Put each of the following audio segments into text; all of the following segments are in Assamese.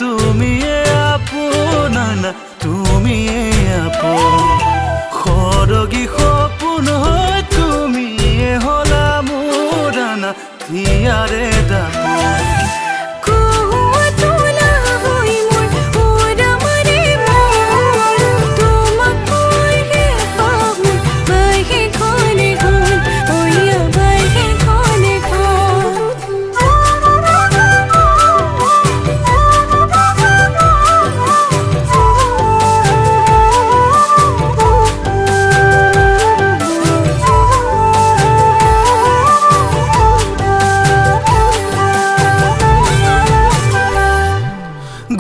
তুমিয়ে আপোন তুমিয়ে আপোন খৰগী সপোন হৈ তুমিয়ে হলা মোৰ দানা হিয়াৰে দাপোন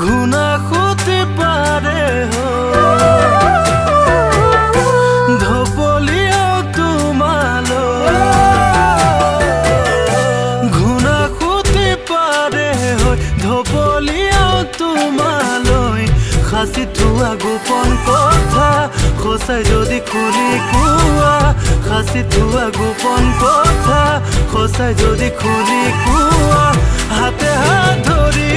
ঘুনা খুঁতে পাৰে ধপলিয়াও তোমালো ঘুনা খুঁতে পাৰে ধপলিয়াও তোমালৈ সাঁচি থোৱা গোপন কথা সঁচাই যদি খুলি কোৱা সাঁচি থোৱা গোপন কথা সঁচাই যদি খুলি কোৱা হাতে হাত ধৰি